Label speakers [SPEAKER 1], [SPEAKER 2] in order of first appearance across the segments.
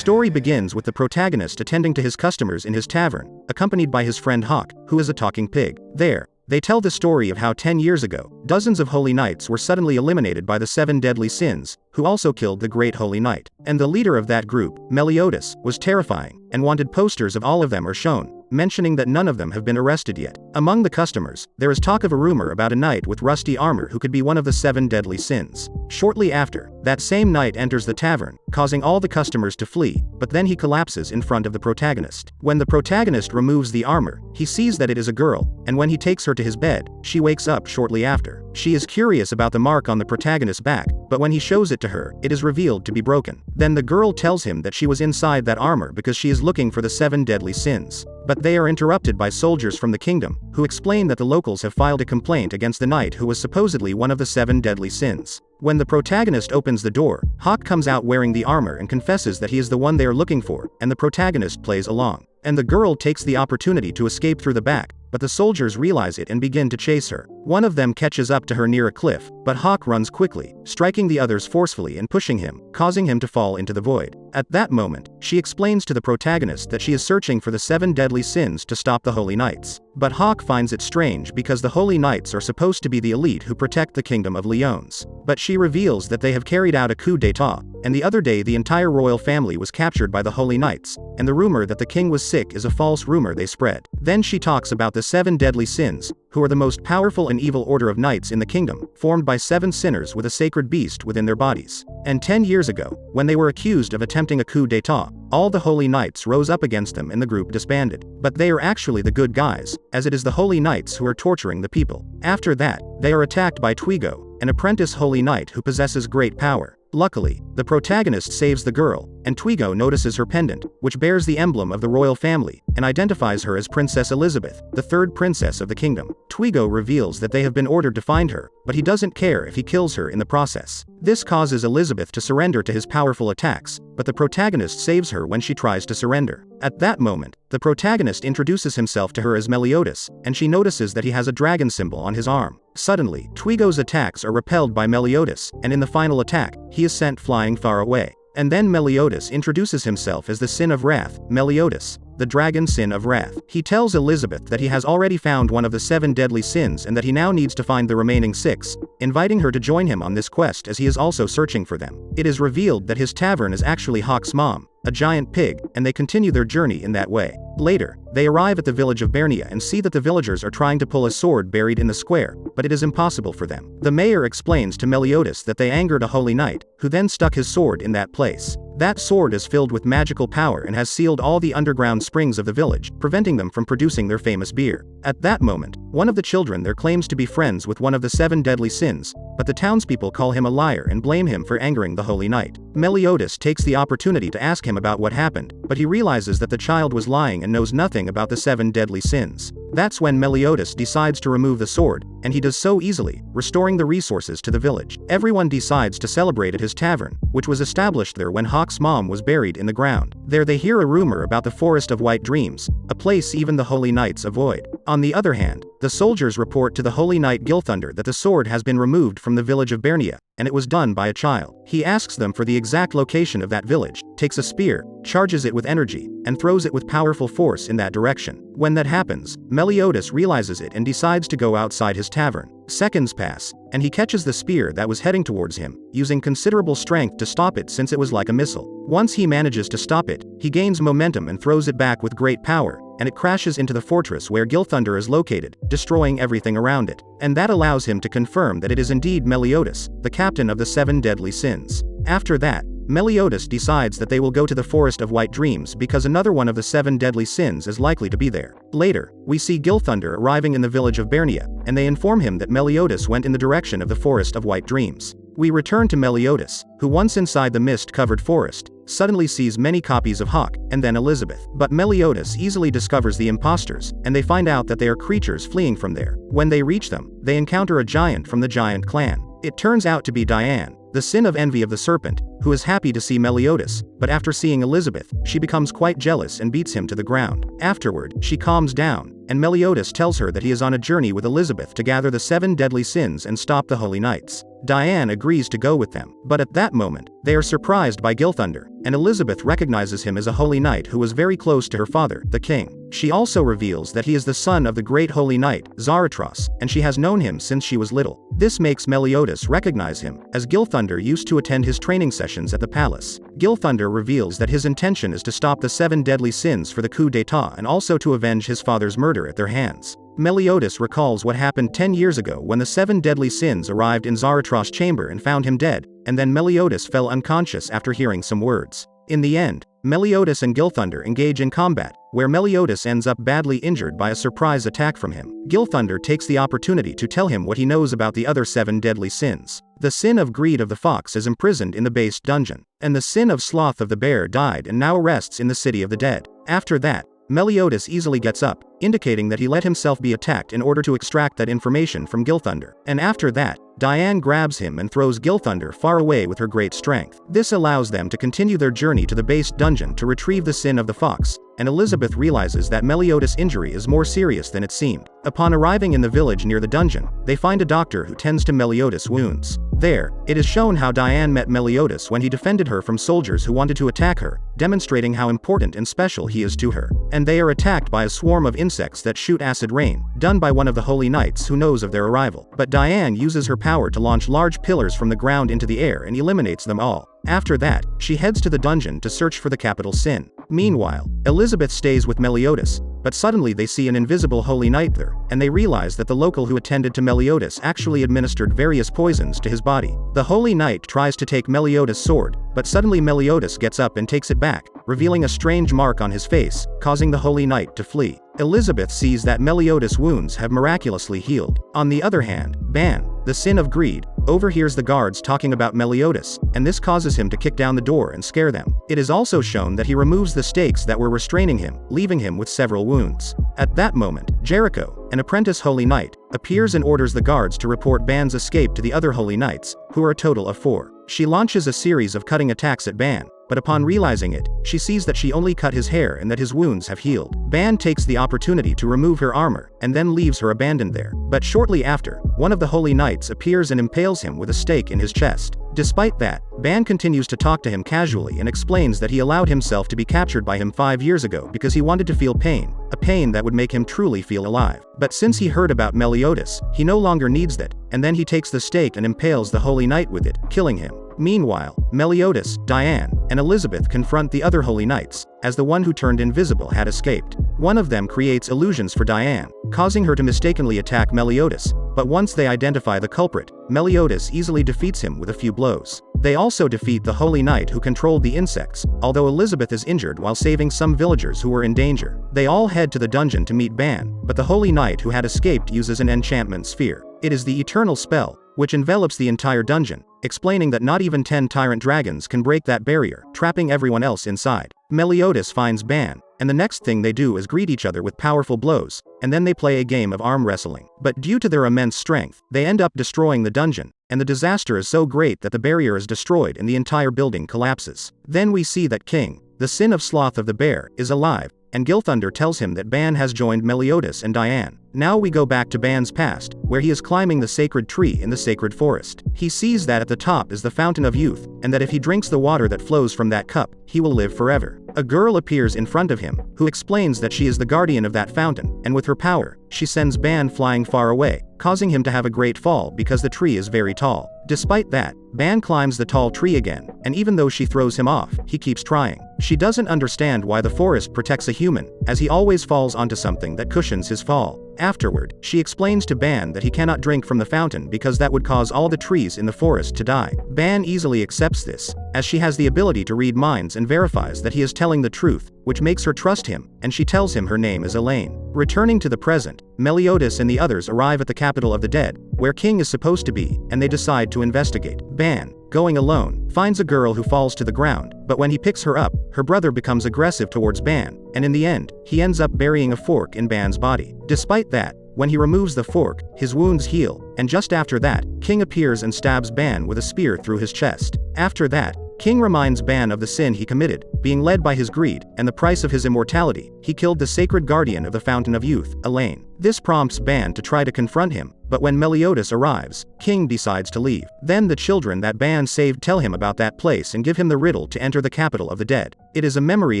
[SPEAKER 1] story begins with the protagonist attending to his customers in his tavern, accompanied by his friend Hawk, who is a talking pig. There, they tell the story of how 10 years ago, dozens of holy knights were suddenly eliminated by the 7 deadly sins, who also killed the great holy knight. And the leader of that group, Meliodas, was terrifying, and wanted posters of all of them are shown, mentioning that none of them have been arrested yet. Among the customers, there is talk of a rumor about a knight with rusty armor who could be one of the 7 deadly sins. Shortly after, that same knight enters the tavern, causing all the customers to flee, but then he collapses in front of the protagonist. When the protagonist removes the armor, he sees that it is a girl, and when he takes her to his bed, she wakes up shortly after. She is curious about the mark on the protagonist's back, but when he shows it to her, it is revealed to be broken. Then the girl tells him that she was inside that armor because she is looking for the 7 deadly sins. But they are interrupted by soldiers from the kingdom, who explain that the locals have filed a complaint against the knight who was supposedly one of the 7 deadly sins. When the protagonist opens the door, Hawk comes out wearing the armor and confesses that he is the one they are looking for, and the protagonist plays along. And the girl takes the opportunity to escape through the back, but the soldiers realize it and begin to chase her. One of them catches up to her near a cliff, but Hawk runs quickly, striking the others forcefully and pushing him, causing him to fall into the void. At that moment, she explains to the protagonist that she is searching for the 7 deadly sins to stop the Holy Knights. But Hawk finds it strange because the Holy Knights are supposed to be the elite who protect the Kingdom of Lyons. But she reveals that they have carried out a coup d'état, and the other day the entire royal family was captured by the Holy Knights, and the rumor that the king was sick is a false rumor they spread. Then she talks about the 7 deadly sins, who are the most powerful and evil order of knights in the kingdom, formed by 7 sinners with a sacred beast within their bodies. And 10 years ago, when they were accused of attempting a coup d'état, all the Holy Knights rose up against them and the group disbanded. But they are actually the good guys, as it is the Holy Knights who are torturing the people. After that, they are attacked by Twigo, an apprentice Holy Knight who possesses great power. Luckily, the protagonist saves the girl, and Twigo notices her pendant, which bears the emblem of the royal family, and identifies her as Princess Elizabeth, the 3rd princess of the kingdom. Twigo reveals that they have been ordered to find her, but he doesn't care if he kills her in the process. This causes Elizabeth to surrender to his powerful attacks, but the protagonist saves her when she tries to surrender. At that moment, the protagonist introduces himself to her as Meliodas, and she notices that he has a dragon symbol on his arm. Suddenly, Twigo's attacks are repelled by Meliodas, and in the final attack, he is sent flying far away. And then Meliodas introduces himself as the Sin of Wrath, Meliodas, the dragon Sin of Wrath. He tells Elizabeth that he has already found one of the 7 deadly sins and that he now needs to find the remaining 6, inviting her to join him on this quest as he is also searching for them. It is revealed that his tavern is actually Hawk's mom, a giant pig, and they continue their journey in that way. Later, they arrive at the village of Britannia and see that the villagers are trying to pull a sword buried in the square, but it is impossible for them. The mayor explains to Meliodas that they angered a holy knight, who then stuck his sword in that place. That sword is filled with magical power and has sealed all the underground springs of the village, preventing them from producing their famous beer. At that moment, one of the children there claims to be friends with one of the 7 deadly sins, but the townspeople call him a liar and blame him for angering the holy knight. Meliodas takes the opportunity to ask him about what happened, but he realizes that the child was lying and knows nothing about the 7 deadly sins. That's when Meliodas decides to remove the sword, and he does so easily, restoring the resources to the village. Everyone decides to celebrate at his tavern, which was established there when Hawk's mom was buried in the ground. There they hear a rumor about the Forest of White Dreams, a place even the Holy Knights avoid. On the other hand, the soldiers report to the Holy Knight Gilthunder that the sword has been removed from the village of Britannia, and it was done by a child. He asks them for the exact location of that village, takes a spear, charges it with energy, and throws it with powerful force in that direction. When that happens, Meliodas realizes it and decides to go outside his tavern. Seconds pass, and he catches the spear that was heading towards him, using considerable strength to stop it since it was like a missile. Once he manages to stop it, he gains momentum and throws it back with great power, and it crashes into the fortress where Gilthunder is located, destroying everything around it. And that allows him to confirm that it is indeed Meliodas, the captain of the 7 deadly sins. After that, Meliodas decides that they will go to the Forest of White Dreams because another one of the 7 deadly sins is likely to be there. Later, we see Gilthunder arriving in the village of Britannia, and they inform him that Meliodas went in the direction of the Forest of White Dreams. We return to Meliodas, who once inside the mist-covered forest, suddenly sees many copies of Hawk, and then Elizabeth. But Meliodas easily discovers the imposters, and they find out that they are creatures fleeing from there. When they reach them, they encounter a giant from the giant clan. It turns out to be Diane, the sin of envy of the serpent, who is happy to see Meliodas, but after seeing Elizabeth, she becomes quite jealous and beats him to the ground. Afterward, she calms down, and Meliodas tells her that he is on a journey with Elizabeth to gather the 7 deadly sins and stop the Holy Knights. Diane agrees to go with them, but at that moment, they are surprised by Gilthunder, and Elizabeth recognizes him as a holy knight who was very close to her father, the king. She also reveals that he is the son of the great holy knight, Zaratros, and she has known him since she was little. This makes Meliodas recognize him, as Gilthunder used to attend his training sessions at the palace. Gilthunder reveals that his intention is to stop the 7 deadly sins for the coup d'état and also to avenge his father's murder at their hands. Meliodas recalls what happened 10 years ago when the 7 deadly sins arrived in Zaratros' chamber and found him dead, and then Meliodas fell unconscious after hearing some words. In the end, Meliodas and Gilthunder engage in combat, where Meliodas ends up badly injured by a surprise attack from him. Gilthunder takes the opportunity to tell him what he knows about the other 7 deadly sins. The sin of greed of the fox is imprisoned in the base dungeon, and the sin of sloth of the bear died and now rests in the city of the dead. After that, Meliodas easily gets up, indicating that he let himself be attacked in order to extract that information from Gilthunder. And after that, Diane grabs him and throws Gilthunder far away with her great strength. This allows them to continue their journey to the base dungeon to retrieve the sin of the fox, and Elizabeth realizes that Meliodas' injury is more serious than it seemed. Upon arriving in the village near the dungeon, they find a doctor who tends to Meliodas' wounds. There, it is shown how Diane met Meliodas when he defended her from soldiers who wanted to attack her, demonstrating how important and special he is to her. And they are attacked by a swarm of insects that shoot acid rain, done by one of the Holy Knights who knows of their arrival. But Diane uses her power to launch large pillars from the ground into the air and eliminates them all. After that, she heads to the dungeon to search for the capital sin. Meanwhile, Elizabeth stays with Meliodas, but suddenly they see an invisible holy knight there, and they realize that the local who attended to Meliodas actually administered various poisons to his body. The holy knight tries to take Meliodas' sword, but suddenly Meliodas gets up and takes it back, revealing a strange mark on his face, causing the holy knight to flee. Elizabeth sees that Meliodas' wounds have miraculously healed. On the other hand, Ban, the sin of greed, overhears the guards talking about Meliodas, and this causes him to kick down the door and scare them. It is also shown that he removes the stakes that were restraining him, leaving him with several wounds. At that moment, Jericho, an apprentice holy knight, appears and orders the guards to report Ban's escape to the other holy knights, who are a total of 4. She launches a series of cutting attacks at Ban, but upon realizing it, she sees that she only cut his hair and that his wounds have healed. Ban takes the opportunity to remove her armor, and then leaves her abandoned there. But shortly after, one of the holy knights appears and impales him with a stake in his chest. Despite that, Ban continues to talk to him casually and explains that he allowed himself to be captured by him 5 years ago because he wanted to feel pain, a pain that would make him truly feel alive. But since he heard about Meliodas, he no longer needs that, and then he takes the stake and impales the holy knight with it, killing him. Meanwhile, Meliodas, Diane, and Elizabeth confront the other holy knights, as the one who turned invisible had escaped. One of them creates illusions for Diane, causing her to mistakenly attack Meliodas, but once they identify the culprit, Meliodas easily defeats him with a few blows. They also defeat the holy knight who controlled the insects, although Elizabeth is injured while saving some villagers who were in danger. They all head to the dungeon to meet Ban, but the holy knight who had escaped uses an enchantment sphere. It is the eternal spell, which envelops the entire dungeon, explaining that not even 10 tyrant dragons can break that barrier, trapping everyone else inside. Meliodas finds Ban, and the next thing they do is greet each other with powerful blows, and then they play a game of arm wrestling. But due to their immense strength, they end up destroying the dungeon, and the disaster is so great that the barrier is destroyed and the entire building collapses. Then we see that King, the sin of sloth of the bear, is alive, and Gilthunder tells him that Ban has joined Meliodas and Diane. Now we go back to Ban's past, where he is climbing the sacred tree in the sacred forest. He sees that at the top is the fountain of youth, and that if he drinks the water that flows from that cup, he will live forever. A girl appears in front of him, who explains that she is the guardian of that fountain, and with her power, she sends Ban flying far away, causing him to have a great fall because the tree is very tall. Despite that, Ban climbs the tall tree again, and even though she throws him off, he keeps trying. She doesn't understand why the forest protects a human, as he always falls onto something that cushions his fall. Afterward, she explains to Ban that he cannot drink from the fountain because that would cause all the trees in the forest to die. Ban easily accepts this, as she has the ability to read minds and verifies that he is telling the truth, which makes her trust him, and she tells him her name is Elaine. Returning to the present, Meliodas and the others arrive at the capital of the dead, where King is supposed to be, and they decide to investigate. Ban, going alone, finds a girl who falls to the ground, but when he picks her up, her brother becomes aggressive towards Ban, and in the end, he ends up burying a fork in Ban's body. Despite that, when he removes the fork, his wounds heal, and just after that, King appears and stabs Ban with a spear through his chest. After that, King reminds Ban of the sin he committed, being led by his greed, and the price of his immortality. He killed the sacred guardian of the Fountain of Youth, Elaine. This prompts Ban to try to confront him, but when Meliodas arrives, King decides to leave. Then the children that Ban saved tell him about that place and give him the riddle to enter the capital of the dead. It is a memory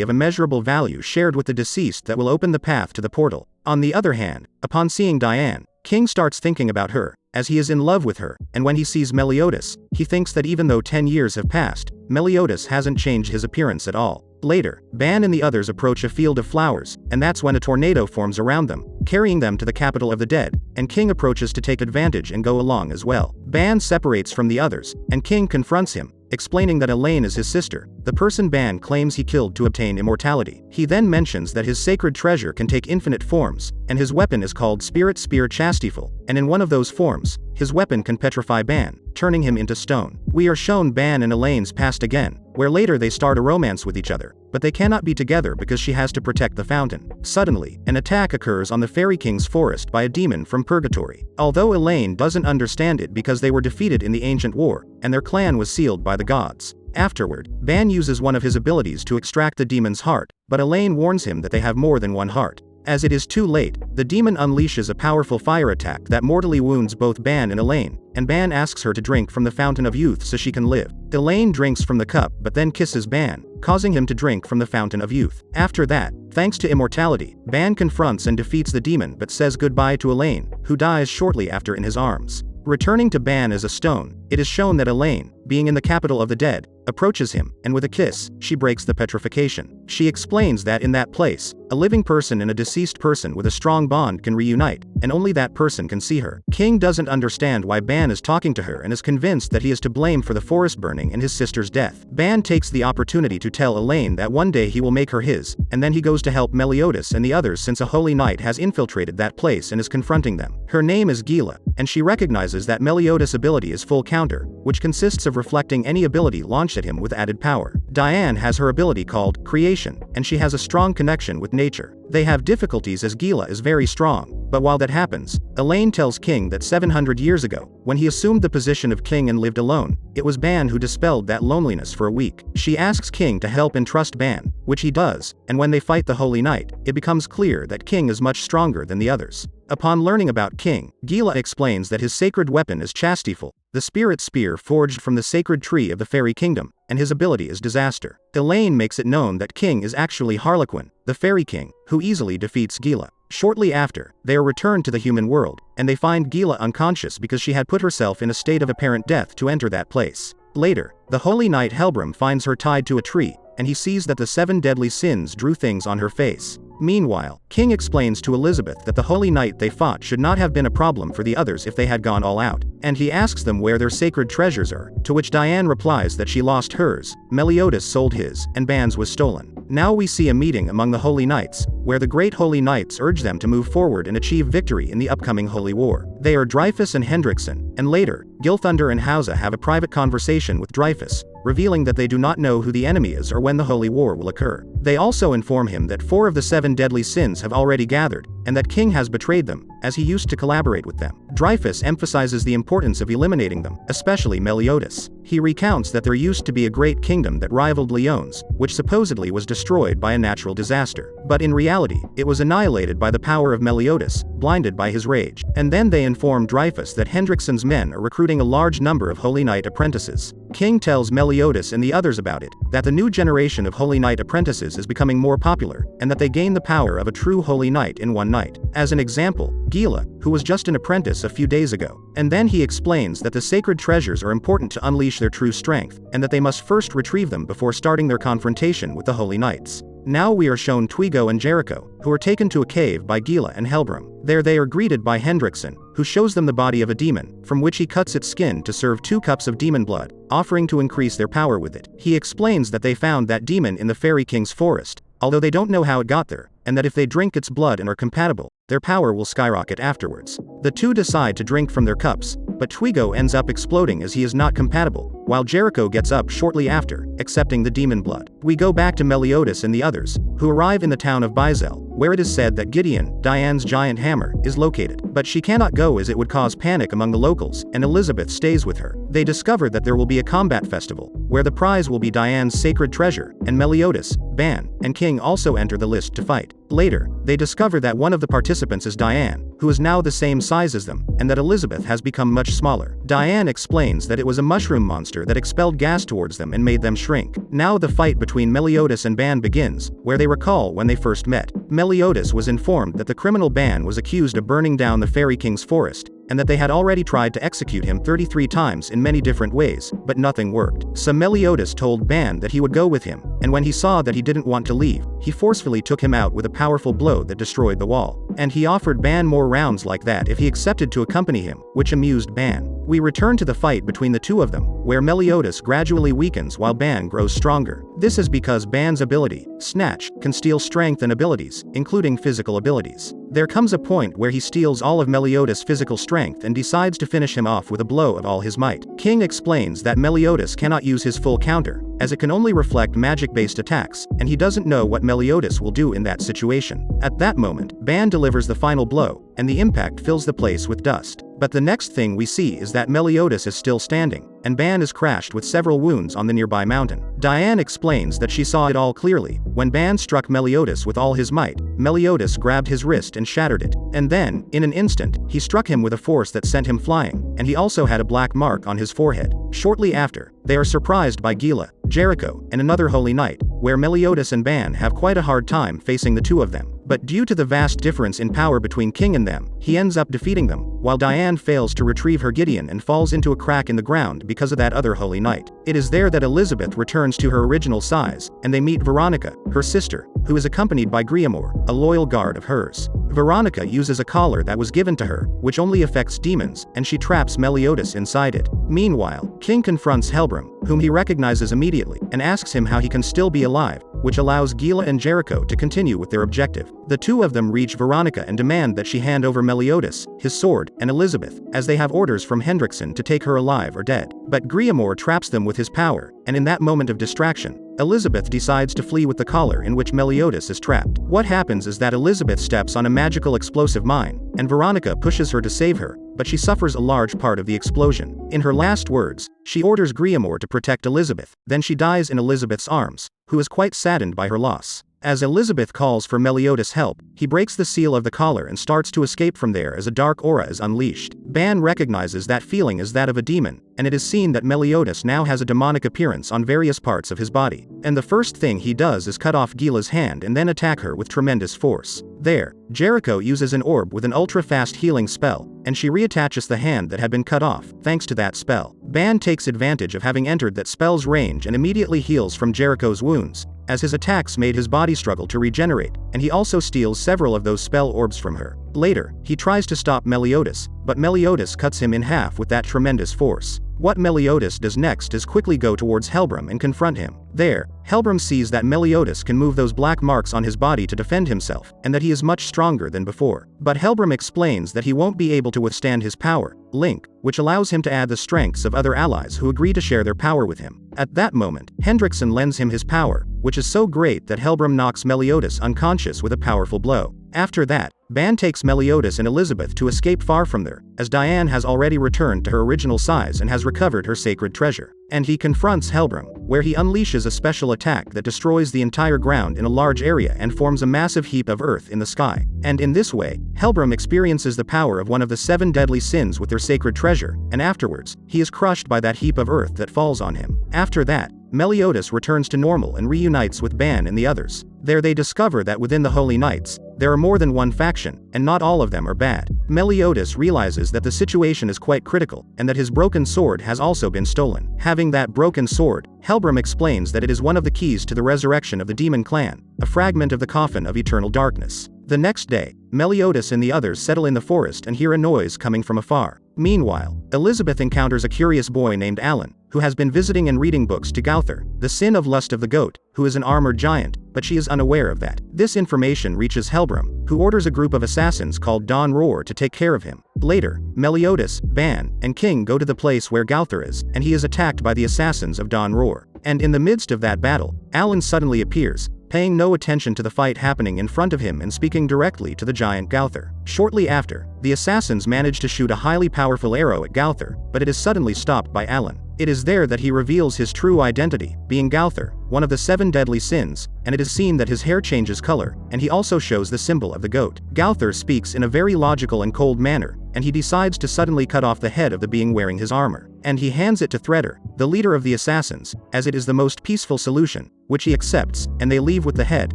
[SPEAKER 1] of immeasurable value shared with the deceased that will open the path to the portal. On the other hand, upon seeing Diane, King starts thinking about her, as he is in love with her, and when he sees Meliodas, he thinks that even though 10 years have passed, Meliodas hasn't changed his appearance at all. Later, Ban and the others approach a field of flowers, and that's when a tornado forms around them, carrying them to the capital of the dead, and King approaches to take advantage and go along as well. Ban separates from the others, and King confronts him, explaining that Elaine is his sister, the person Ban claims he killed to obtain immortality. He then mentions that his sacred treasure can take infinite forms, and his weapon is called Spirit Spear Chastiful, and in one of those forms, his weapon can petrify Ban, turning him into stone. We are shown Ban and Elaine's past again, where later they start a romance with each other, but they cannot be together because she has to protect the fountain. Suddenly, an attack occurs on the Fairy King's forest by a demon from Purgatory. Although Elaine doesn't understand it because they were defeated in the ancient war, and their clan was sealed by the gods. Afterward, Ban uses one of his abilities to extract the demon's heart, but Elaine warns him that they have more than one heart. As it is too late, the demon unleashes a powerful fire attack that mortally wounds both Ban and Elaine, and Ban asks her to drink from the Fountain of Youth so she can live. Elaine drinks from the cup but then kisses Ban, causing him to drink from the Fountain of Youth. After that, thanks to immortality, Ban confronts and defeats the demon but says goodbye to Elaine, who dies shortly after in his arms. Returning to Ban as a stone, it is shown that Elaine, being in the capital of the dead, approaches him, and with a kiss, she breaks the petrification. She explains that in that place, a living person and a deceased person with a strong bond can reunite, and only that person can see her. King doesn't understand why Ban is talking to her and is convinced that he is to blame for the forest burning and his sister's death. Ban takes the opportunity to tell Elaine that one day he will make her his, and then he goes to help Meliodas and the others since a Holy Knight has infiltrated that place and is confronting them. Her name is Gila, and she recognizes that Meliodas' ability is full counter, which consists of reflecting any ability launched at him with added power. Diane has her ability called Creation, and she has a strong connection with nature. They have difficulties as Gila is very strong, but while that happens, Elaine tells King that 700 years ago, when he assumed the position of king and lived alone, it was Ban who dispelled that loneliness for a week. She asks King to help and trust Ban, which he does, and when they fight the Holy Knight, it becomes clear that King is much stronger than the others. Upon learning about King, Gila explains that his sacred weapon is Chastiful, the spirit spear forged from the sacred tree of the Fairy Kingdom, and his ability is Disaster. Elaine makes it known that King is actually Harlequin, the Fairy King, who easily defeats Gila. Shortly after, they are returned to the human world, and they find Gila unconscious because she had put herself in a state of apparent death to enter that place. Later, the Holy Knight Helbram finds her tied to a tree, and he sees that the 7 deadly sins drew things on her face. Meanwhile, King explains to Elizabeth that the Holy Knight they fought should not have been a problem for the others if they had gone all out, and he asks them where their sacred treasures are, to which Diane replies that she lost hers, Meliodas sold his, and Ban's was stolen. Now we see a meeting among the Holy Knights, where the great Holy Knights urge them to move forward and achieve victory in the upcoming Holy War. They are Dreyfus and Hendrickson, and later, Gilthunder and Hausa have a private conversation with Dreyfus, revealing that they do not know who the enemy is or when the Holy War will occur. They also inform him that 4 of the 7 deadly sins have already gathered, and that King has betrayed them, as he used to collaborate with them. Dreyfus emphasizes the importance of eliminating them, especially Meliodas. He recounts that there used to be a great kingdom that rivaled Lyon's, which supposedly was destroyed by a natural disaster. But in reality, it was annihilated by the power of Meliodas, blinded by his rage. And then they inform Dreyfus that Hendrickson's men are recruiting a large number of Holy Knight apprentices. King tells Meliodas and the others about it, that the new generation of Holy Knight apprentices is becoming more popular, and that they gain the power of a true Holy Knight in one night. As an example, Gila, who was just an apprentice a few days ago. And then he explains that the sacred treasures are important to unleash their true strength, and that they must first retrieve them before starting their confrontation with the Holy Knights. Now we are shown Twigo and Jericho, who are taken to a cave by Gila and Helbram. There they are greeted by Hendrickson, who shows them the body of a demon, from which he cuts its skin to serve 2 cups of demon blood, offering to increase their power with it. He explains that they found that demon in the Fairy King's forest, although they don't know how it got there, and that if they drink its blood and are compatible, their power will skyrocket afterwards. The two decide to drink from their cups, but Twigo ends up exploding as he is not compatible, while Jericho gets up shortly after, accepting the demon blood. We go back to Meliodas and the others, who arrive in the town of Bizel, where it is said that Gideon, Diane's giant hammer, is located. But she cannot go as it would cause panic among the locals, and Elizabeth stays with her. They discover that there will be a combat festival, where the prize will be Diane's sacred treasure, and Meliodas, Ban, and King also enter the list to fight. Later, they discover that one of the participants is Diane, who is now the same size as them, and that Elizabeth has become much smaller. Diane explains that it was a mushroom monster that expelled gas towards them and made them shrink. Now the fight between Meliodas and Ban begins, where they recall when they first met. Meliodas was informed that the criminal Ban was accused of burning down the Fairy King's forest, and that they had already tried to execute him 33 times in many different ways, but nothing worked. So Meliodas told Ban that he would go with him, and when he saw that he didn't want to leave, he forcefully took him out with a powerful blow that destroyed the wall. And he offered Ban more rounds like that if he accepted to accompany him, which amused Ban. We return to the fight between the two of them, where Meliodas gradually weakens while Ban grows stronger. This is because Ban's ability, Snatch, can steal strength and abilities, including physical abilities. There comes a point where he steals all of Meliodas' physical strength and decides to finish him off with a blow of all his might. King explains that Meliodas cannot use his full counter, as it can only reflect magic-based attacks, and he doesn't know what Meliodas will do in that situation. At that moment, Ban delivers the final blow, and the impact fills the place with dust. But the next thing we see is that Meliodas is still standing, and Ban is crashed with several wounds on the nearby mountain. Diane explains that she saw it all clearly. When Ban struck Meliodas with all his might, Meliodas grabbed his wrist and shattered it. And then, in an instant, he struck him with a force that sent him flying, and he also had a black mark on his forehead. Shortly after, they are surprised by Gila, Jericho, and another Holy Knight, where Meliodas and Ban have quite a hard time facing the two of them. But due to the vast difference in power between King and them, he ends up defeating them, while Diane fails to retrieve her Gideon and falls into a crack in the ground because of that other Holy Knight. It is there that Elizabeth returns to her original size, and they meet Veronica, her sister, who is accompanied by Griamore, a loyal guard of hers. Veronica uses a collar that was given to her, which only affects demons, and she traps Meliodas inside it. Meanwhile, King confronts Helbram, whom he recognizes immediately, and asks him how he can still be alive, which allows Gila and Jericho to continue with their objective. The two of them reach Veronica and demand that she hand over Meliodas, his sword, and Elizabeth, as they have orders from Hendrickson to take her alive or dead. But Griamore traps them with his power, and in that moment of distraction, Elizabeth decides to flee with the collar in which Meliodas is trapped. What happens is that Elizabeth steps on a magical explosive mine, and Veronica pushes her to save her, but she suffers a large part of the explosion. In her last words, she orders Griamore to protect Elizabeth, then she dies in Elizabeth's arms, who is quite saddened by her loss. As Elizabeth calls for Meliodas' help, he breaks the seal of the collar and starts to escape from there as a dark aura is unleashed. Ban recognizes that feeling as that of a demon, and it is seen that Meliodas now has a demonic appearance on various parts of his body. And the first thing he does is cut off Gila's hand and then attack her with tremendous force. There, Jericho uses an orb with an ultra-fast healing spell, and she reattaches the hand that had been cut off, thanks to that spell. Ban takes advantage of having entered that spell's range and immediately heals from Jericho's wounds, as his attacks made his body struggle to regenerate, and he also steals several of those spell orbs from her. Later, he tries to stop Meliodas, but Meliodas cuts him in half with that tremendous force. What Meliodas does next is quickly go towards Helbram and confront him. There, Helbram sees that Meliodas can move those black marks on his body to defend himself, and that he is much stronger than before. But Helbram explains that he won't be able to withstand his power, Link, which allows him to add the strengths of other allies who agree to share their power with him. At that moment, Hendrickson lends him his power, which is so great that Helbram knocks Meliodas unconscious with a powerful blow. After that, Ban takes Meliodas and Elizabeth to escape far from there, as Diane has already returned to her original size and has recovered her sacred treasure. And he confronts Helbram, where he unleashes a special attack that destroys the entire ground in a large area and forms a massive heap of earth in the sky. And in this way, Helbram experiences the power of one of the 7 deadly sins with their sacred treasure, and afterwards, he is crushed by that heap of earth that falls on him. After that, Meliodas returns to normal and reunites with Ban and the others. There they discover that within the Holy Knights, there are more than one faction, and not all of them are bad. Meliodas realizes that the situation is quite critical, and that his broken sword has also been stolen. Having that broken sword, Helbram explains that it is one of the keys to the resurrection of the demon clan, a fragment of the coffin of eternal darkness. The next day, Meliodas and the others settle in the forest and hear a noise coming from afar. Meanwhile, Elizabeth encounters a curious boy named Alan, who has been visiting and reading books to Gowther, the sin of lust of the goat, who is an armored giant, but she is unaware of that. This information reaches Helbram, who orders a group of assassins called Dawn Roar to take care of him. Later, Meliodas, Ban, and King go to the place where Gowther is, and he is attacked by the assassins of Dawn Roar. And in the midst of that battle, Alan suddenly appears, paying no attention to the fight happening in front of him and speaking directly to the giant Gowther. Shortly after, the assassins manage to shoot a highly powerful arrow at Gowther, but it is suddenly stopped by Alan. It is there that he reveals his true identity, being Gowther, one of the 7 deadly sins, and it is seen that his hair changes color, and he also shows the symbol of the goat. Gowther speaks in a very logical and cold manner, and he decides to suddenly cut off the head of the being wearing his armor. And he hands it to Thredder, the leader of the assassins, as it is the most peaceful solution, which he accepts, and they leave with the head,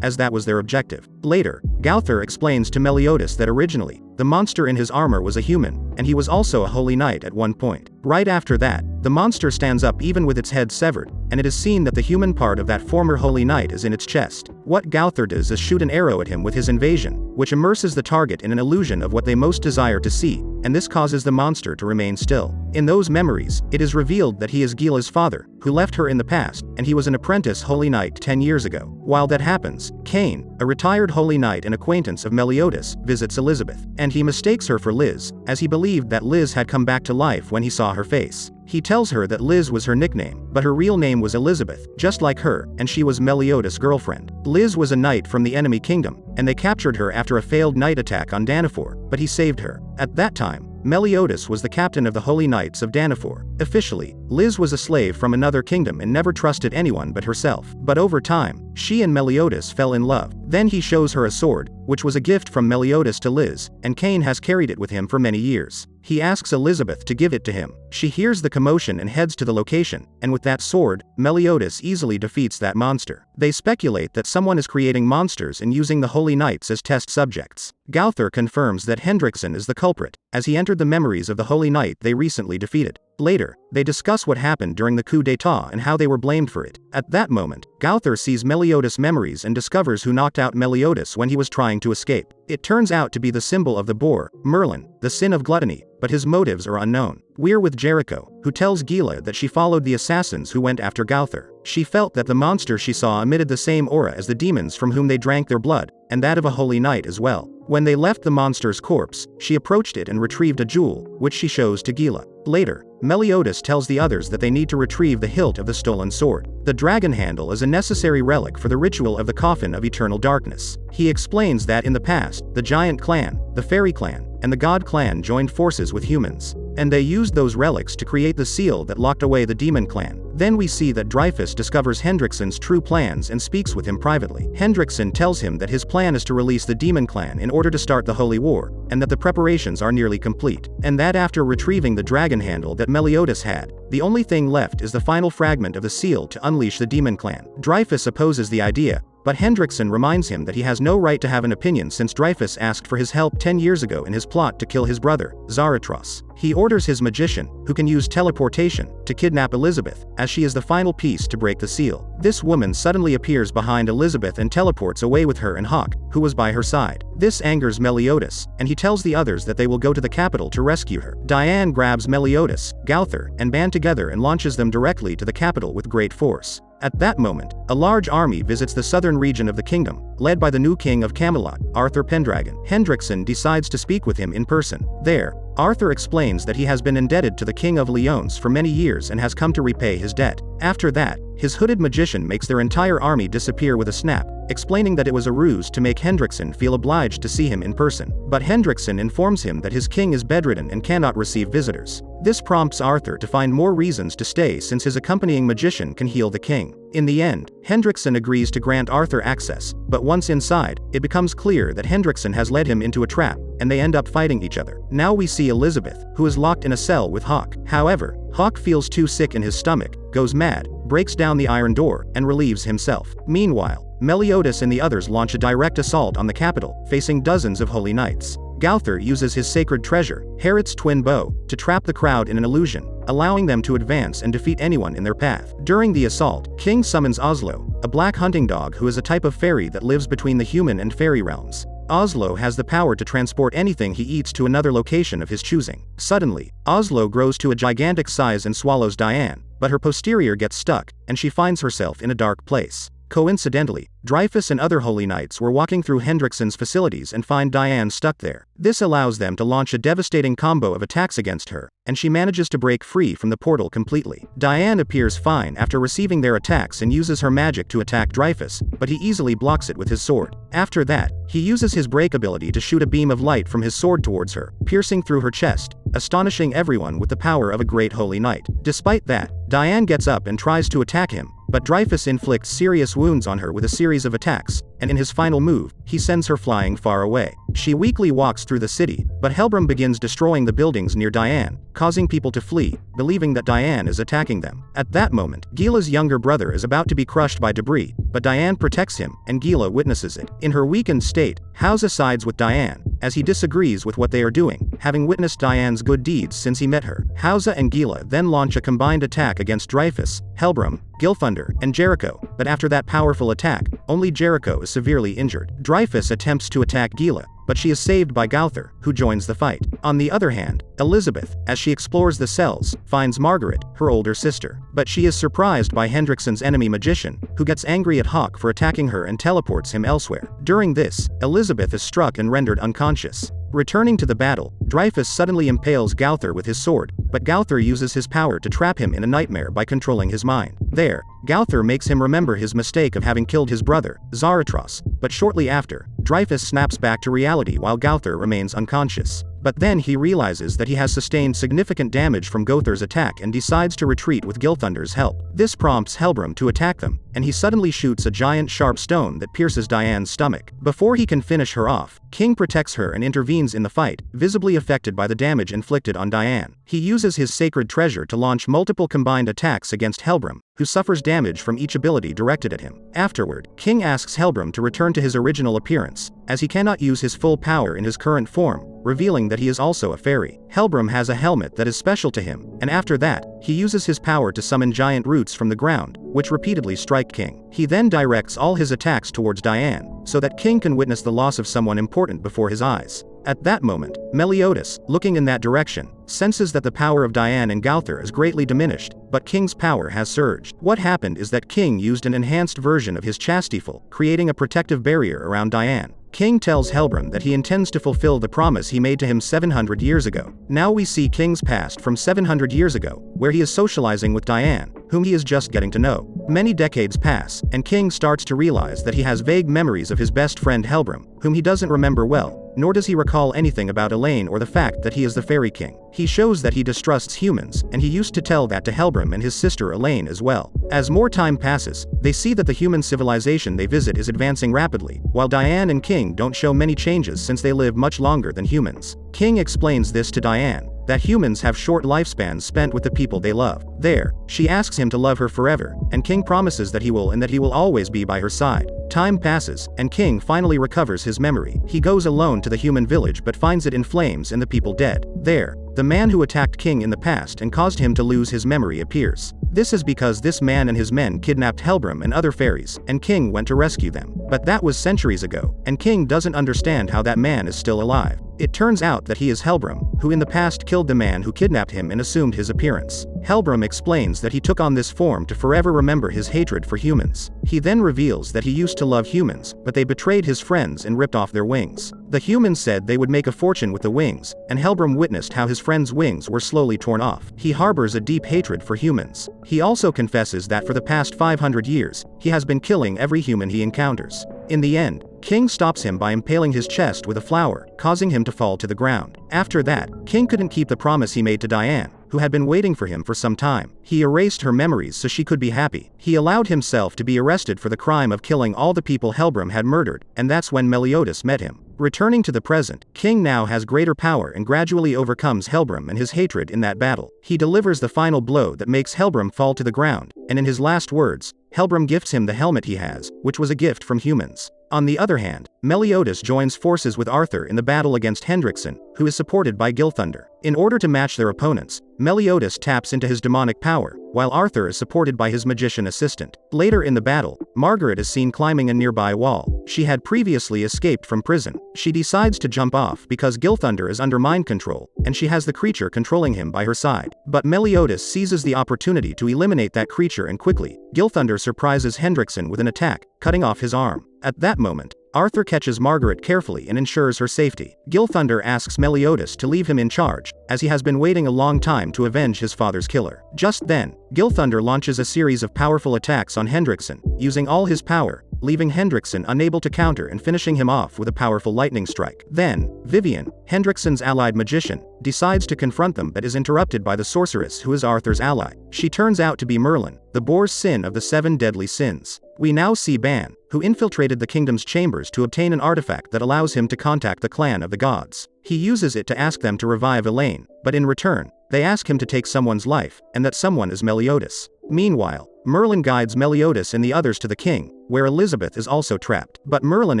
[SPEAKER 1] as that was their objective. Later, Gowther explains to Meliodas that originally, the monster in his armor was a human, and he was also a holy knight at one point. Right after that, the monster stands up even with its head severed, and it is seen that the human part of that former holy knight is in its chest. What Gowther does is shoot an arrow at him with his invasion, which immerses the target in an illusion of what they most desire to see, and this causes the monster to remain still. In those memories, it is revealed that he is Gila's father, who left her in the past, and he was an apprentice holy knight 10 years ago. While that happens, Cain, a retired holy knight and acquaintance of Meliodas, visits Elizabeth, and he mistakes her for Liz, as he believed that Liz had come back to life when he saw her face. He tells her that Liz was her nickname, but her real name was Elizabeth, just like her, and she was Meliodas' girlfriend. Liz was a knight from the enemy kingdom, and they captured her after a failed night attack on Danafor, but he saved her. At that time, Meliodas was the captain of the Holy Knights of Danafor. Officially, Liz was a slave from another kingdom and never trusted anyone but herself. But over time, she and Meliodas fell in love. Then he shows her a sword, which was a gift from Meliodas to Liz, and Cain has carried it with him for many years. He asks Elizabeth to give it to him. She hears the commotion and heads to the location, and with that sword, Meliodas easily defeats that monster. They speculate that someone is creating monsters and using the Holy Knights as test subjects. Gowther confirms that Hendrickson is the culprit, as he entered the memories of the Holy Knight they recently defeated. Later, they discuss what happened during the coup d'état and how they were blamed for it. At that moment, Gowther sees Meliodas' memories and discovers who knocked out Meliodas when he was trying to escape. It turns out to be the symbol of the boar, Merlin, the sin of gluttony, but his motives are unknown. We're with Jericho, who tells Gila that she followed the assassins who went after Gowther. She felt that the monster she saw emitted the same aura as the demons from whom they drank their blood, and that of a holy knight as well. When they left the monster's corpse, she approached it and retrieved a jewel, which she shows to Gila. Later, Meliodas tells the others that they need to retrieve the hilt of the stolen sword. The dragon handle is a necessary relic for the ritual of the coffin of eternal darkness. He explains that in the past, the giant clan, the fairy clan, and the god clan joined forces with humans, and they used those relics to create the seal that locked away the demon clan. Then we see that Dreyfus discovers Hendrickson's true plans and speaks with him privately. Hendrickson tells him that his plan is to release the demon clan in order to start the Holy War, and that the preparations are nearly complete, and that after retrieving the dragon handle that Meliodas had, the only thing left is the final fragment of the seal to unleash the demon clan. Dreyfus opposes the idea, but Hendrickson reminds him that he has no right to have an opinion since Dreyfus asked for his help 10 years ago in his plot to kill his brother, Zaratros. He orders his magician, who can use teleportation, to kidnap Elizabeth, as she is the final piece to break the seal. This woman suddenly appears behind Elizabeth and teleports away with her and Hawk, who was by her side. This angers Meliodas, and he tells the others that they will go to the capital to rescue her. Diane grabs Meliodas, Gowther, and Ban together and launches them directly to the capital with great force. At that moment, a large army visits the southern region of the kingdom, led by the new king of Camelot, Arthur Pendragon. Hendrickson decides to speak with him in person. There, Arthur explains that he has been indebted to the King of Lyons for many years and has come to repay his debt. After that, his hooded magician makes their entire army disappear with a snap, explaining that it was a ruse to make Hendrickson feel obliged to see him in person. But Hendrickson informs him that his king is bedridden and cannot receive visitors. This prompts Arthur to find more reasons to stay since his accompanying magician can heal the king. In the end, Hendrickson agrees to grant Arthur access, but once inside, it becomes clear that Hendrickson has led him into a trap, and they end up fighting each other. Now we see Elizabeth, who is locked in a cell with Hawk. However, Hawk feels too sick in his stomach, goes mad, breaks down the iron door, and relieves himself. Meanwhile, Meliodas and the others launch a direct assault on the capital, facing dozens of holy knights. Gowther uses his sacred treasure, Herod's twin bow, to trap the crowd in an illusion, allowing them to advance and defeat anyone in their path. During the assault, King summons Oslo, a black hunting dog who is a type of fairy that lives between the human and fairy realms. Oslo has the power to transport anything he eats to another location of his choosing. Suddenly, Oslo grows to a gigantic size and swallows Diane, but her posterior gets stuck, and she finds herself in a dark place. Coincidentally, Dreyfus and other Holy Knights were walking through Hendrickson's facilities and find Diane stuck there. This allows them to launch a devastating combo of attacks against her, and she manages to break free from the portal completely. Diane appears fine after receiving their attacks and uses her magic to attack Dreyfus, but he easily blocks it with his sword. After that, he uses his break ability to shoot a beam of light from his sword towards her, piercing through her chest, astonishing everyone with the power of a great Holy Knight. Despite that, Diane gets up and tries to attack him, but Dreyfus inflicts serious wounds on her with a series of attacks, and in his final move, he sends her flying far away. She weakly walks through the city, but Helbram begins destroying the buildings near Diane, causing people to flee, believing that Diane is attacking them. At that moment, Gila's younger brother is about to be crushed by debris, but Diane protects him, and Gila witnesses it. In her weakened state, Hausa sides with Diane, as he disagrees with what they are doing, having witnessed Diane's good deeds since he met her. Hausa and Gila then launch a combined attack against Dreyfus, Helbram, Gilthunder, and Jericho, but after that powerful attack, only Jericho is severely injured. Dreyfus attempts to attack Gila, but she is saved by Gowther, who joins the fight. On the other hand, Elizabeth, as she explores the cells, finds Margaret, her older sister. But she is surprised by Hendrickson's enemy magician, who gets angry at Hawk for attacking her and teleports him elsewhere. During this, Elizabeth is struck and rendered unconscious. Returning to the battle, Dreyfus suddenly impales Gowther with his sword, but Gowther uses his power to trap him in a nightmare by controlling his mind. There, Gowther makes him remember his mistake of having killed his brother, Zaratros, but shortly after, Dreyfus snaps back to reality while Gowther remains unconscious. But then he realizes that he has sustained significant damage from Gowther's attack and decides to retreat with Gilthunder's help. This prompts Helbram to attack them, and he suddenly shoots a giant sharp stone that pierces Diane's stomach. Before he can finish her off, King protects her and intervenes in the fight, visibly affected by the damage inflicted on Diane. He uses his sacred treasure to launch multiple combined attacks against Helbram, who suffers damage from each ability directed at him. Afterward, King asks Helbram to return to his original appearance, as he cannot use his full power in his current form, revealing that he is also a fairy. Helbram has a helmet that is special to him, and after that, he uses his power to summon giant roots from the ground, which repeatedly strike King. He then directs all his attacks towards Diane, so that King can witness the loss of someone important before his eyes. At that moment, Meliodas, looking in that direction, senses that the power of Diane and Gowther is greatly diminished, but King's power has surged. What happened is that King used an enhanced version of his Chastiful, creating a protective barrier around Diane. King tells Helbram that he intends to fulfill the promise he made to him 700 years ago. Now we see King's past from 700 years ago, where he is socializing with Diane, whom he is just getting to know. Many decades pass, and King starts to realize that he has vague memories of his best friend Helbram, whom he doesn't remember well, nor does he recall anything about Elaine or the fact that he is the Fairy King. He shows that he distrusts humans, and he used to tell that to Helbram and his sister Elaine as well. As more time passes, they see that the human civilization they visit is advancing rapidly, while Diane and King don't show many changes since they live much longer than humans. King explains this to Diane, that humans have short lifespans spent with the people they love. There, she asks him to love her forever, and King promises that he will and that he will always be by her side. Time passes, and King finally recovers his memory. He goes alone to the human village but finds it in flames and the people dead. There, the man who attacked King in the past and caused him to lose his memory appears. This is because this man and his men kidnapped Helbram and other fairies, and King went to rescue them. But that was centuries ago, and King doesn't understand how that man is still alive. It turns out that he is Helbram, who in the past killed the man who kidnapped him and assumed his appearance. Helbram explains that he took on this form to forever remember his hatred for humans. He then reveals that he used to love humans, but they betrayed his friends and ripped off their wings. The humans said they would make a fortune with the wings, and Helbram witnessed how his friends' wings were slowly torn off. He harbors a deep hatred for humans. He also confesses that for the past 500 years, he has been killing every human he encounters. In the end, King stops him by impaling his chest with a flower, causing him to fall to the ground. After that, King couldn't keep the promise he made to Diane, who had been waiting for him for some time. He erased her memories so she could be happy. He allowed himself to be arrested for the crime of killing all the people Helbram had murdered, and that's when Meliodas met him. Returning to the present, King now has greater power and gradually overcomes Helbram and his hatred in that battle. He delivers the final blow that makes Helbram fall to the ground, and in his last words, Helbram gifts him the helmet he has, which was a gift from humans. On the other hand, Meliodas joins forces with Arthur in the battle against Hendrickson, who is supported by Gilthunder. In order to match their opponents, Meliodas taps into his demonic power, while Arthur is supported by his magician assistant. Later in the battle, Margaret is seen climbing a nearby wall. She had previously escaped from prison. She decides to jump off because Gilthunder is under mind control, and she has the creature controlling him by her side. But Meliodas seizes the opportunity to eliminate that creature, and quickly, Gilthunder surprises Hendrickson with an attack, cutting off his arm. At that moment, Arthur catches Margaret carefully and ensures her safety. Gilthunder asks Meliodas to leave him in charge, as he has been waiting a long time to avenge his father's killer. Just then, Gilthunder launches a series of powerful attacks on Hendrickson, using all his power, leaving Hendrickson unable to counter and finishing him off with a powerful lightning strike. Then, Vivian, Hendrickson's allied magician, decides to confront them but is interrupted by the sorceress who is Arthur's ally. She turns out to be Merlin, the boar's sin of the 7 deadly sins. We now see Ban, who infiltrated the kingdom's chambers to obtain an artifact that allows him to contact the clan of the gods. He uses it to ask them to revive Elaine, but in return, they ask him to take someone's life, and that someone is Meliodas. Meanwhile, Merlin guides Meliodas and the others to the king, where Elizabeth is also trapped. But Merlin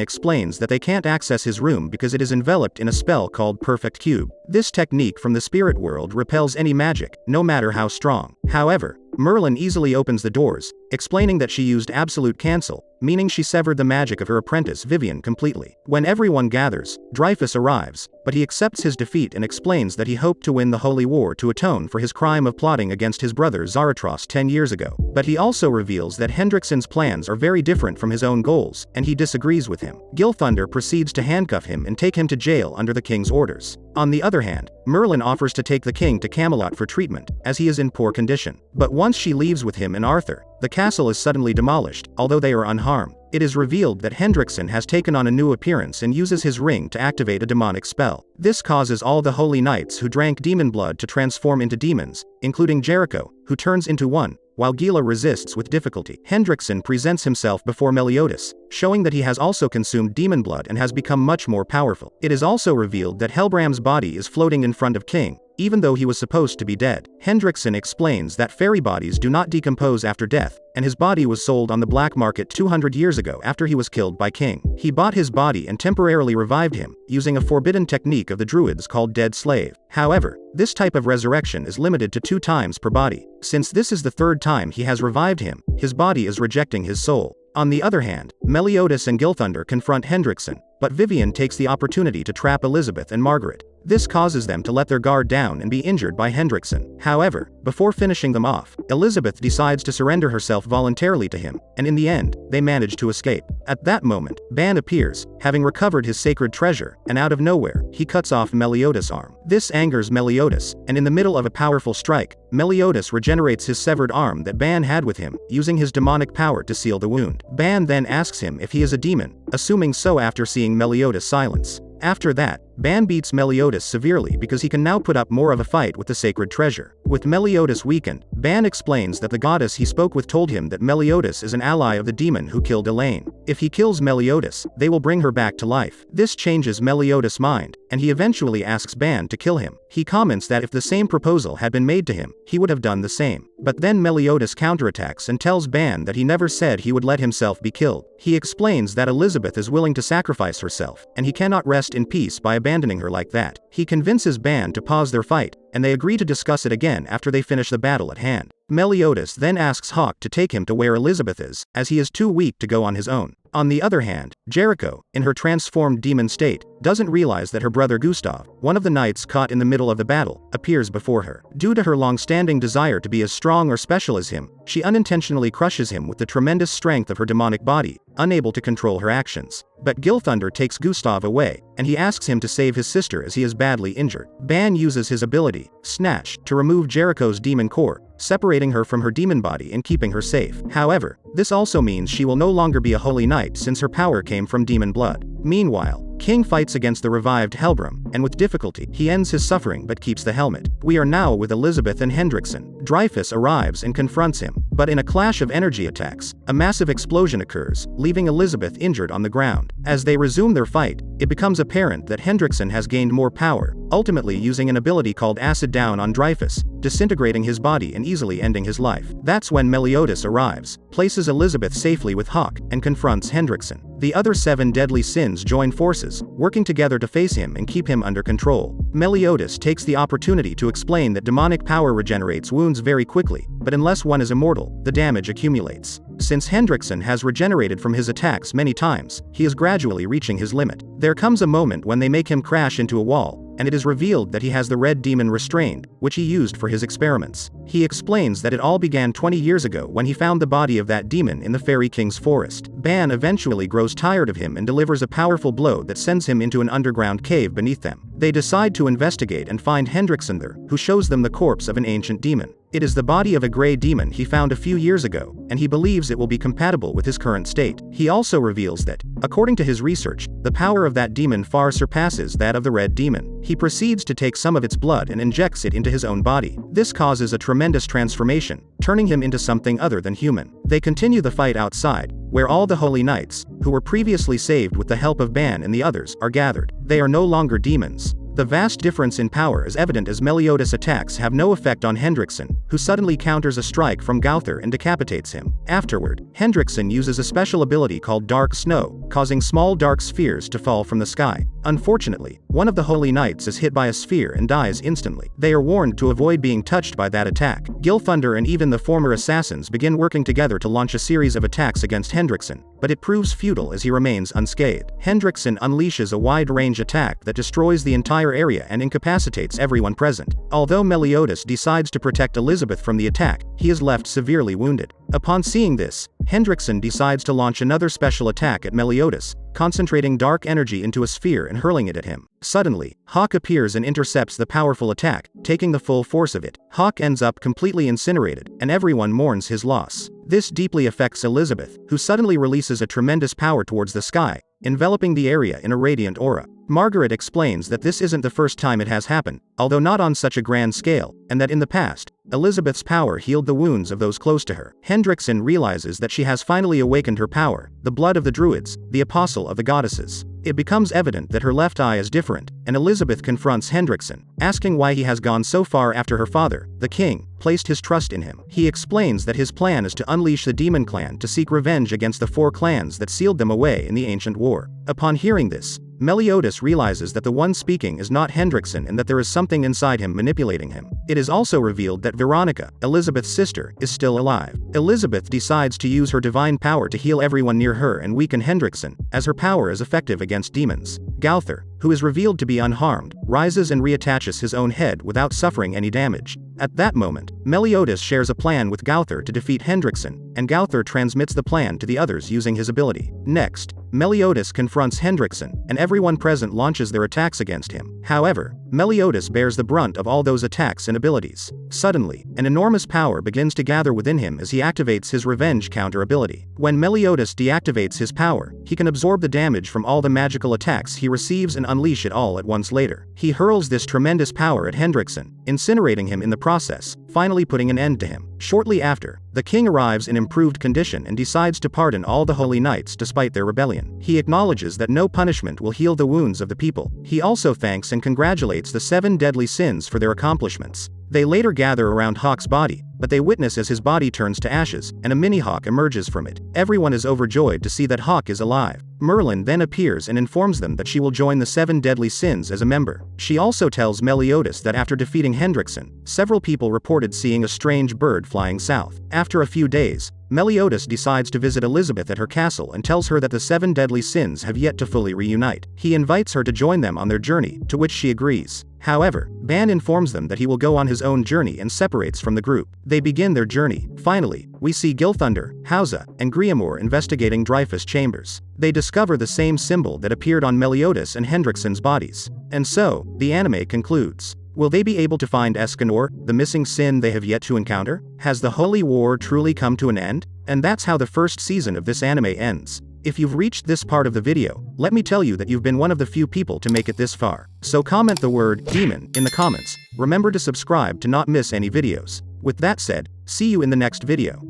[SPEAKER 1] explains that they can't access his room because it is enveloped in a spell called Perfect Cube. This technique from the spirit world repels any magic, no matter how strong. However, Merlin easily opens the doors, explaining that she used absolute cancel, meaning she severed the magic of her apprentice Vivian completely. When everyone gathers, Dreyfus arrives, but he accepts his defeat and explains that he hoped to win the Holy War to atone for his crime of plotting against his brother Zaratros 10 years ago. But he also reveals that Hendrickson's plans are very different from his own goals, and he disagrees with him. Gilthunder proceeds to handcuff him and take him to jail under the king's orders. On the other hand, Merlin offers to take the king to Camelot for treatment, as he is in poor condition. But once she leaves with him and Arthur, the castle is suddenly demolished, although they are unharmed. It is revealed that Hendrickson has taken on a new appearance and uses his ring to activate a demonic spell. This causes all the Holy Knights who drank demon blood to transform into demons, including Jericho, who turns into one, while Gila resists with difficulty. Hendrickson presents himself before Meliodas, showing that he has also consumed demon blood and has become much more powerful. It is also revealed that Helbram's body is floating in front of King, even though he was supposed to be dead. Hendrickson explains that fairy bodies do not decompose after death, and his body was sold on the black market 200 years ago after he was killed by King. He bought his body and temporarily revived him, using a forbidden technique of the Druids called dead slave. However, this type of resurrection is limited to 2 times per body. Since this is the 3rd time he has revived him, his body is rejecting his soul. On the other hand, Meliodas and Gilthunder confront Hendrickson, but Vivian takes the opportunity to trap Elizabeth and Margaret. This causes them to let their guard down and be injured by Hendrickson. However, before finishing them off, Elizabeth decides to surrender herself voluntarily to him, and in the end, they manage to escape. At that moment, Ban appears, having recovered his sacred treasure, and out of nowhere, he cuts off Meliodas' arm. This angers Meliodas, and in the middle of a powerful strike, Meliodas regenerates his severed arm that Ban had with him, using his demonic power to seal the wound. Ban then asks him if he is a demon, assuming so after seeing Meliodas' silence. After that, Ban beats Meliodas severely because he can now put up more of a fight with the sacred treasure. With Meliodas weakened, Ban explains that the goddess he spoke with told him that Meliodas is an ally of the demon who killed Elaine. If he kills Meliodas, they will bring her back to life. This changes Meliodas' mind, and he eventually asks Ban to kill him. He comments that if the same proposal had been made to him, he would have done the same. But then Meliodas counterattacks and tells Ban that he never said he would let himself be killed. He explains that Elizabeth is willing to sacrifice herself, and he cannot rest in peace by abandoning her like that. He convinces Ban to pause their fight, and they agree to discuss it again after they finish the battle at hand. Meliodas then asks Hawk to take him to where Elizabeth is, as he is too weak to go on his own. On the other hand, Jericho, in her transformed demon state, doesn't realize that her brother Gustav, one of the knights caught in the middle of the battle, appears before her. Due to her long-standing desire to be as strong or special as him, she unintentionally crushes him with the tremendous strength of her demonic body, unable to control her actions. But Gilthunder takes Gustav away, and he asks him to save his sister as he is badly injured. Ban uses his ability, Snatch, to remove Jericho's demon core, separating her from her demon body and keeping her safe. However, this also means she will no longer be a holy knight since her power came from demon blood. Meanwhile, King fights against the revived Helbram, and with difficulty, he ends his suffering but keeps the helmet. We are now with Elizabeth and Hendrickson. Dreyfus arrives and confronts him, but in a clash of energy attacks, a massive explosion occurs, leaving Elizabeth injured on the ground. As they resume their fight, it becomes apparent that Hendrickson has gained more power, ultimately using an ability called Acid Down on Dreyfus, disintegrating his body and easily ending his life. That's when Meliodas arrives, places Elizabeth safely with Hawk, and confronts Hendrickson. The other 7 deadly sins join forces, working together to face him and keep him under control. Meliodas takes the opportunity to explain that demonic power regenerates wounds very quickly, but unless one is immortal, the damage accumulates. Since Hendrickson has regenerated from his attacks many times, he is gradually reaching his limit. There comes a moment when they make him crash into a wall, and it is revealed that he has the red demon restrained, which he used for his experiments. He explains that it all began 20 years ago when he found the body of that demon in the Fairy King's forest. Ban eventually grows tired of him and delivers a powerful blow that sends him into an underground cave beneath them. They decide to investigate and find Hendrickson there, who shows them the corpse of an ancient demon. It is the body of a gray demon he found a few years ago, and he believes it will be compatible with his current state. He also reveals that, according to his research, the power of that demon far surpasses that of the red demon. He proceeds to take some of its blood and injects it into his own body. This causes a tremendous transformation, turning him into something other than human. They continue the fight outside, where all the Holy Knights, who were previously saved with the help of Ban and the others, are gathered. They are no longer demons. The vast difference in power is evident as Meliodas' attacks have no effect on Hendrickson, who suddenly counters a strike from Gowther and decapitates him. Afterward, Hendrickson uses a special ability called Dark Snow, causing small dark spheres to fall from the sky. Unfortunately, one of the Holy Knights is hit by a sphere and dies instantly. They are warned to avoid being touched by that attack. Gilthunder and even the former assassins begin working together to launch a series of attacks against Hendrickson, but it proves futile as he remains unscathed. Hendrickson unleashes a wide-range attack that destroys the entire area and incapacitates everyone present. Although Meliodas decides to protect Elizabeth from the attack, he is left severely wounded. Upon seeing this, Hendrickson decides to launch another special attack at Meliodas, concentrating dark energy into a sphere and hurling it at him. Suddenly, Hawk appears and intercepts the powerful attack, taking the full force of it. Hawk ends up completely incinerated, and everyone mourns his loss. This deeply affects Elizabeth, who suddenly releases a tremendous power towards the sky, enveloping the area in a radiant aura. Margaret explains that this isn't the first time it has happened, although not on such a grand scale, and that in the past, Elizabeth's power healed the wounds of those close to her. Hendrickson realizes that she has finally awakened her power, the blood of the Druids, the apostle of the goddesses. It becomes evident that her left eye is different, and Elizabeth confronts Hendrickson, asking why he has gone so far after her father, the king, placed his trust in him. He explains that his plan is to unleash the Demon Clan to seek revenge against the 4 clans that sealed them away in the ancient war. Upon hearing this, Meliodas realizes that the one speaking is not Hendrickson and that there is something inside him manipulating him. It is also revealed that Veronica, Elizabeth's sister, is still alive. Elizabeth decides to use her divine power to heal everyone near her and weaken Hendrickson, as her power is effective against demons. Gowther, who is revealed to be unharmed, rises and reattaches his own head without suffering any damage. At that moment, Meliodas shares a plan with Gowther to defeat Hendrickson, and Gowther transmits the plan to the others using his ability. Next, Meliodas confronts Hendrickson, and everyone present launches their attacks against him. However, Meliodas bears the brunt of all those attacks and abilities. Suddenly, an enormous power begins to gather within him as he activates his revenge counter ability. When Meliodas deactivates his power, he can absorb the damage from all the magical attacks he receives and unleash it all at once later. He hurls this tremendous power at Hendrickson, incinerating him in the process, finally putting an end to him. Shortly after, the king arrives in improved condition and decides to pardon all the Holy Knights despite their rebellion. He acknowledges that no punishment will heal the wounds of the people. He also thanks and congratulates the 7 deadly sins for their accomplishments. They later gather around Hawk's body, but they witness as his body turns to ashes, and a mini-Hawk emerges from it. Everyone is overjoyed to see that Hawk is alive. Merlin then appears and informs them that she will join the 7 deadly sins as a member. She also tells Meliodas that after defeating Hendrickson, several people reported seeing a strange bird flying south. After a few days, Meliodas decides to visit Elizabeth at her castle and tells her that the 7 deadly sins have yet to fully reunite. He invites her to join them on their journey, to which she agrees. However, Ban informs them that he will go on his own journey and separates from the group. They begin their journey. Finally, we see Gilthunder, Hausa, and Griamore investigating Dreyfus chambers. They discover the same symbol that appeared on Meliodas and Hendrickson's bodies. And so, the anime concludes. Will they be able to find Escanor, the missing sin they have yet to encounter? Has the Holy War truly come to an end? And that's how the first season of this anime ends. If you've reached this part of the video, let me tell you that you've been one of the few people to make it this far. So comment the word demon in the comments. Remember to subscribe to not miss any videos. With that said, see you in the next video.